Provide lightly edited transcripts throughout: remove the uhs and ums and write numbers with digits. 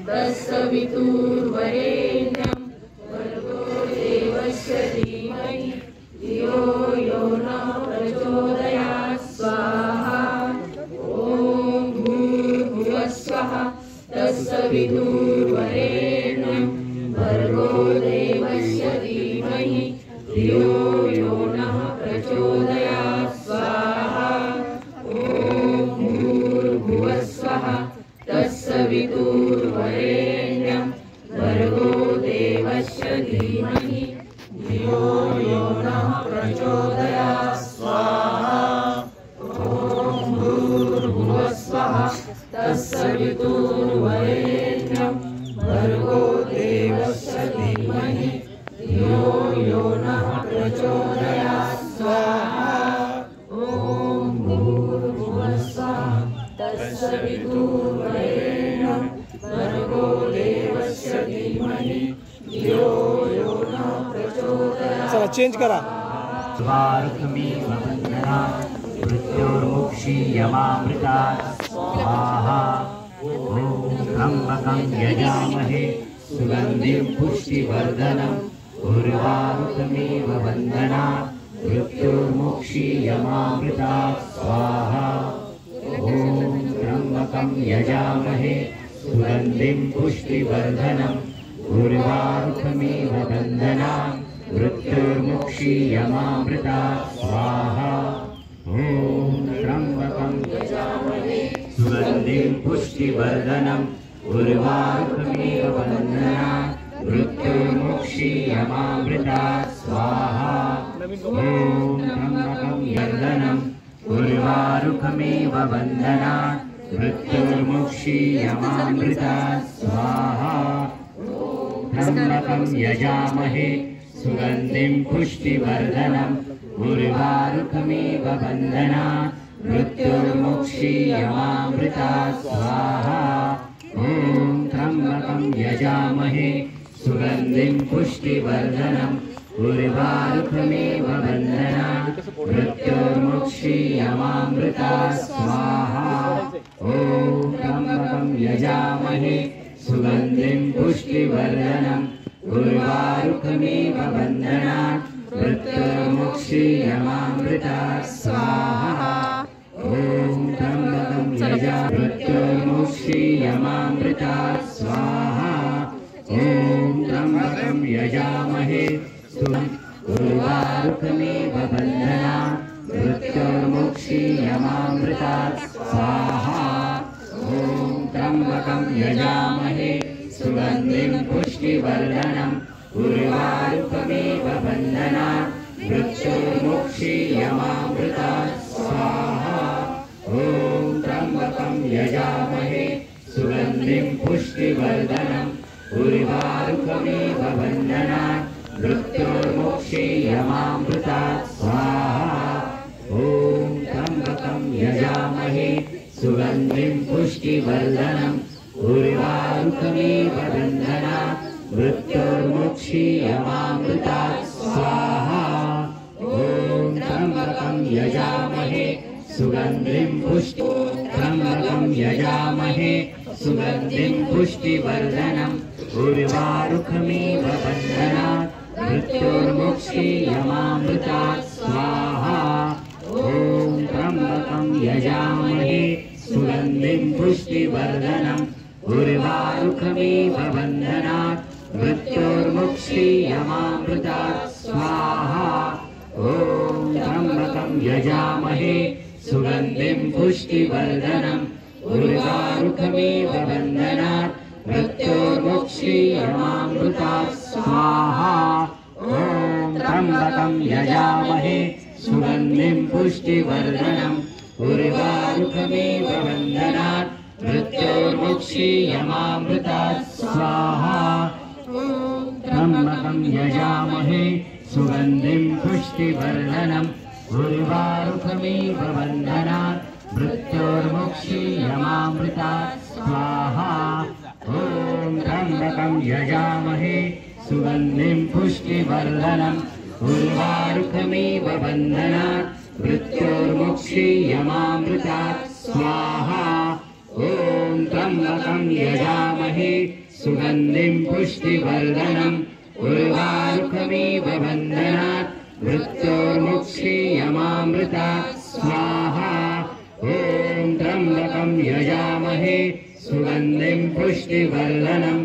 तत्सवितुर्वरेण्यं भर्गो देवस्य धीमहि धियो यो नः प्रचोदयात् स्वाहा। ॐ भूर्भुवः स्वः तत्सवितुर्वरेण्यं भर्गो देवस्य धीमहि धियो यो नः प्रचोदयात् स्वाहा। ॐ भूर्भुवः स्वः तत्सवितुर्वरेण्यं भर्गो देवस्य धीमहि धियो यो नः प्रचोदयात् स्वाहा। ॐ भूर्भुवः स्वः तत्सवितुर्वरेण्यं भर्गो देवस्य धीमहि धियो यो नः प्रचोदयात् स्वाहा। ॐ भूर्भुवः स्वः तत्सवितुर्वरेण्यं भर्गो देवस्य धीमहि धियो यो नः प्रचोदयात्। चला चेंज करा। स्वार्थमेव बन्धनात् मृत्योर्मुक्षीयमामृतात् स्वाहा। ॐ त्र्यम्बकं यजामहे सुगन्धिं पुष्टिवर्धनम् उर्वारुकमेव बन्धनात् मृत्योर्मुक्षीयमामृतात् स्वाहा। ॐ त्र्यम्बकं यजामहे सुगन्धिं पुष्टिवर्धनम् उर्वारुकमेव बन्धनात् मृत्योर्मुक्षीयमामृतात् स्वाहा। ॐ त्र्यम्बकं यजामहे सुगन्धिं पुष्टिवर्धनम् उर्वारुकमेव बन्धनात् मृत्योर्मुक्षीयमामृतात् स्वाहा। ॐ त्र्यम्बकं यर्धनम् उर्वारुकमेव बन्धनात् मृत्योर्मुक्षीयमामृतात् स्वाहा। त्र्यम्बकं यजामहे सुगन्धिं पुष्टिवर्धनम् उर्वारुकमेव बन्धनात् मृत्योर्मुक्षीयमामृतात् स्वाहा। ॐ त्र्यम्बकं यजामहे सुगन्धिं पुष्टिवर्धनम् उर्वारुकमेव बन्धनात् मृत्योर्मुक्षीयमामृतात् स्वाहा। ॐ त्र्यम्बकं यजामहे सुगन्धिं पुष्टिवर्धनम् उर्वारुकमेव बन्धनात् मृत्योर्मुक्षीयमामृतात् स्वाहा। ॐ त्र्यम्बकं यजामहे मृत्योर्मुक्षीयमामृतात् स्वाहा। ॐ त्र्यम्बकं यजामहे उर्वारुकमेव बन्धनात् मृत्योर्मुक्षीयमामृतात् स्वाहा। ॐ त्र्यम्बकं यजामहे सुगन्धिं पुष्टिवर्धनम् उर्वारुकमेव बन्धनात् मृत्योर्मुक्षीयमामृतात् स्वाहा। ॐ त्र्यम्बकं यजामहे सुगन्धिं पुष्टिवर्धनम् उर्वारुकमेव बन्धनात् मृत्योर्मुक्षीयमामृतात् स्वाहा। ॐ त्र्यम्बकं यजामहे सुगन्धिं पुष्टिवर्धनम् उर्वारुकमेव बन्धनात् मृत्योर्मुक्षीयमामृतात् स्वाहा। ॐ त्र्यम्बकं यजामहे सुगन्धिं त्र्यम्बकं यजामहे सुगन्धिं पुष्टिवर्धनम् उर्वारुकमेव बन्धनात् मृत्योर्मुक्षीयमामृतात् स्वाहा। ॐ त्र्यम्बकं यजामहे सुगन्धिं पुष्टिवर्धनम् उर्वारुकमेव बन्धनात् मृत्योर्मुक्षीयमामृतात् स्वाहा। ॐ त्र्यम्बकं यजामहे सुगन्धिं पुष्टिवर्धनम् उर्वारुकमेव बन्धनात् मृत्योर्मुक्षीयमामृतात् स्वाहा। ॐ त्र्यम्बकं यजामहे सुगन्धिं पुष्टिवर्धनम् उर्वारुकमेव बन्धनात् मृत्योर्मुक्षीयमामृतात् स्वाहा। त्र्यम्बकं यजामहे सुगन्धिं पुष्टिवर्धनम् उर्वारुकमेव बन्धनात् मृत्योर्मुक्षीयमामृतात् स्वाहा। ॐ त्र्यम्बकं यजामहे सुगन्धिं पुष्टिवर्धनम् उर्वारुकमेव बन्धनात् मृत्योर्मुक्षीयमामृतात् स्वाहा। ॐ ॐ त्र्यम्बकं यजामहे सुगन्धिं पुष्टिवर्धनम् उर्वारुकमिव बन्धनात् मृत्योर्मुक्षीयमामृतात् स्वाहा ॐ त्र्यम्बकं यजामहे सुगन्धिं पुष्टिवर्धनम्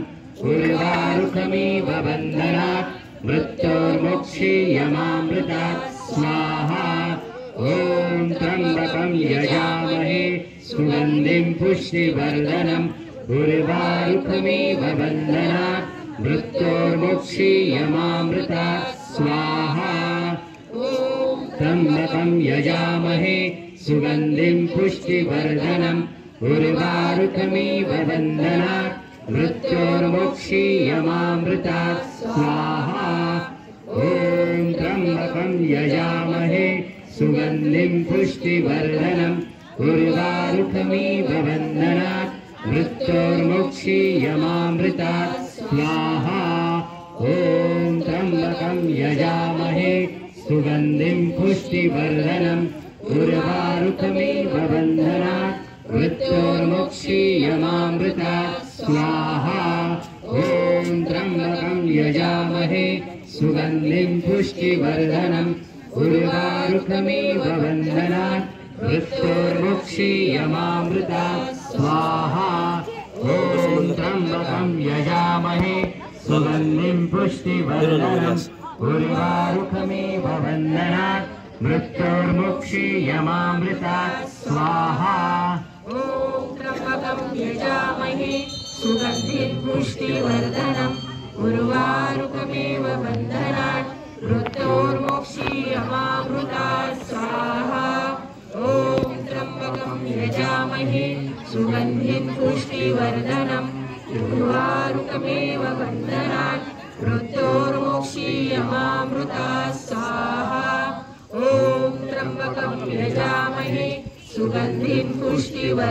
उर्वारुकमिव बन्धनात् मृत्योर्मुक्षीयमामृतात् स्वाहा ॐ त्र्यम्बकं यजामहे सुगन्धिं पुष्टिवर्धनम् उर्वारुकमिव बन्धनात् मृत्योर्मुक्षीयमामृतात् स्वाहा त्र्यम्बकं यजामहे सुगन्धिं पुष्टिवर्धनम् उर्वारुकमिव बन्धनात् मृत्योर्मुक्षीयमामृतात् स्वाहा ॐ त्र्यम्बकं यजामहे सुगन्धिं पुष्टिवर्धनम् उर्वारुकमिव बन्धनात् मृत्योर्मुक्षीयमामृतात् स्वाहा ॐ त्र्यम्बकं यजामहे सुगन्धिं पुष्टिवर्धनम् उर्वारुकमिव बन्धनात् मृत्योर्मुक्षीयमामृतात् स्वाहा ॐ त्र्यम्बकं यजामहे सुगन्धिं पुष्टिवर्धनम् उर्वारुकमिव बन्धनात् मृत्योर्मुक्षीयमामृतात् स्वाहा ॐ त्र्यम्बकं यजामहे सुगन्धिं पुष्टिवर्धनम् उर्वारुकमिव बन्धनात् मृत्योर्मुक्षीयमामृतात् स्वाहा ॐ त्र्यम्बकं यजामहे सुगन्धिं पुष्टिवर्धनम् उर्वारुकमिव बन्धनात् मृत्योर्मुक्षीयमामृतात् स्वाहा ॐ त्र्यम्बकं यजामहे सुगन्धिं पुष्टिवर्धनम् उर्वारुकमिव बन्धनात् मृत्योर्मुक्षीयमामृतात् स्वाहा ॐ त्र्यम्बकं यजामहे सुगन्धिं पुष्टिवर्धनम्